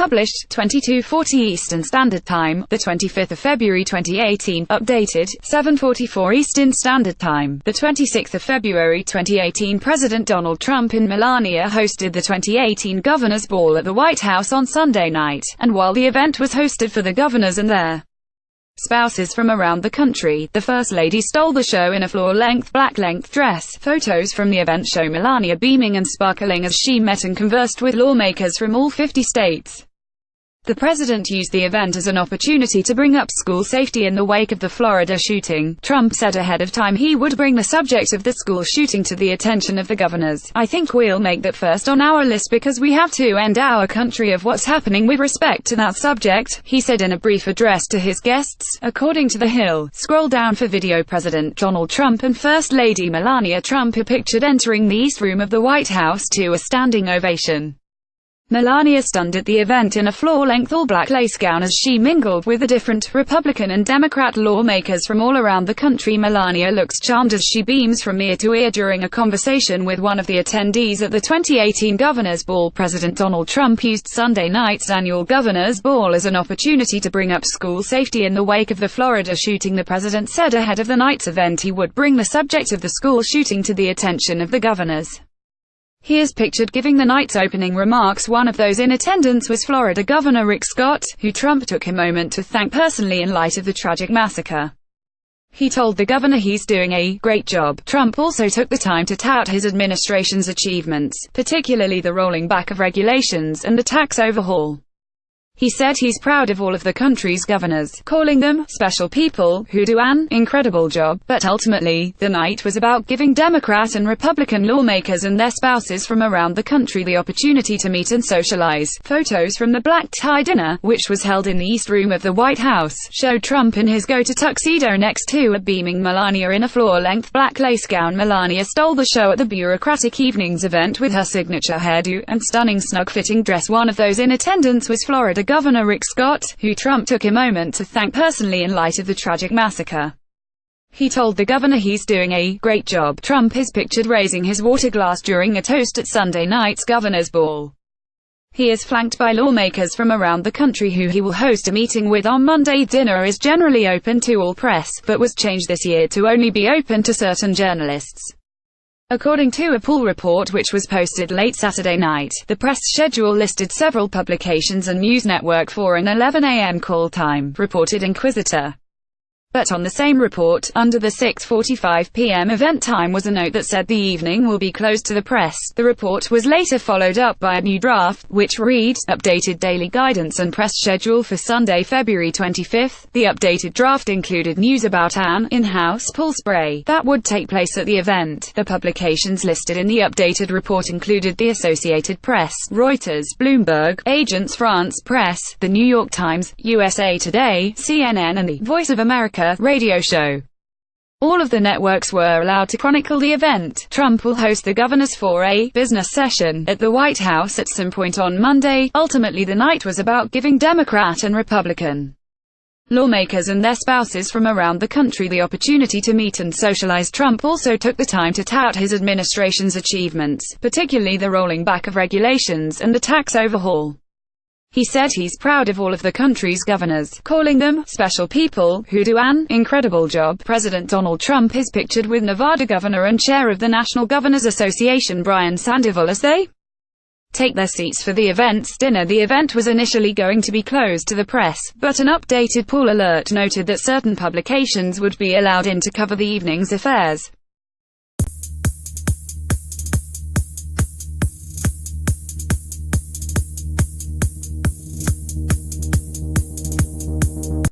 published, 22:40 Eastern Standard Time, the 25th of February 2018, updated, 7:44 Eastern Standard Time, the 26th of February 2018. President Donald Trump and Melania hosted the 2018 Governor's Ball at the White House on Sunday night, and while the event was hosted for the governors and their spouses from around the country, the First Lady stole the show in a floor-length black-length dress. Photos from the event show Melania beaming and sparkling as she met and conversed with lawmakers from all 50 states. The president used the event as an opportunity to bring up school safety in the wake of the Florida shooting. Trump said ahead of time he would bring the subject of the school shooting to the attention of the governors. "I think we'll make that first on our list because we have to end our country of what's happening with respect to that subject," he said in a brief address to his guests, according to The Hill. Scroll down for video. President Donald Trump and First Lady Melania Trump are pictured entering the East Room of the White House to a standing ovation. Melania stunned at the event in a floor-length all-black lace gown as she mingled with the different Republican and Democrat lawmakers from all around the country. Melania looks charmed as she beams from ear to ear during a conversation with one of the attendees at the 2018 Governor's Ball. President Donald Trump used Sunday night's annual Governor's Ball as an opportunity to bring up school safety in the wake of the Florida shooting. The president said ahead of the night's event he would bring the subject of the school shooting to the attention of the governors. He is pictured giving the night's opening remarks. One of those in attendance was Florida Governor Rick Scott, who Trump took a moment to thank personally in light of the tragic massacre. He told the governor he's doing a great job. Trump also took the time to tout his administration's achievements, particularly the rolling back of regulations and the tax overhaul. He said he's proud of all of the country's governors, calling them special people who do an incredible job. But ultimately, the night was about giving Democrat and Republican lawmakers and their spouses from around the country the opportunity to meet and socialize. Photos from the black-tie dinner, which was held in the East Room of the White House, showed Trump in his go-to tuxedo next to a beaming Melania in a floor-length black lace gown. Melania stole the show at the bureaucratic evening's event with her signature hairdo and stunning snug-fitting dress. One of those in attendance was Florida Governor Rick Scott, who Trump took a moment to thank personally in light of the tragic massacre. He told the governor he's doing a great job. Trump is pictured raising his water glass during a toast at Sunday night's Governor's Ball. He is flanked by lawmakers from around the country who he will host a meeting with on Monday. Dinner is generally open to all press, but was changed this year to only be open to certain journalists. According to a poll report which was posted late Saturday night, the press schedule listed several publications and news network for an 11 a.m. call time, reported Inquisitor. But on the same report, under the 6:45 p.m. event time was a note that said the evening will be closed to the press. The report was later followed up by a new draft, which reads, "Updated daily guidance and press schedule for Sunday, February 25th. The updated draft included news about an in-house pool spray that would take place at the event. The publications listed in the updated report included the Associated Press, Reuters, Bloomberg, Agence France Presse, The New York Times, USA Today, CNN and the Voice of America radio show. All of the networks were allowed to chronicle the event. Trump will host the governors for a business session at the White House at some point on Monday." Ultimately, the night was about giving Democrat and Republican lawmakers and their spouses from around the country the opportunity to meet and socialize. Trump also took the time to tout his administration's achievements, particularly the rolling back of regulations and the tax overhaul. He said he's proud of all of the country's governors, calling them special people who do an incredible job. President Donald Trump is pictured with Nevada Governor and chair of the National Governors Association Brian Sandoval as they take their seats for the event's dinner. The event was initially going to be closed to the press, but an updated poll alert noted that certain publications would be allowed in to cover the evening's affairs.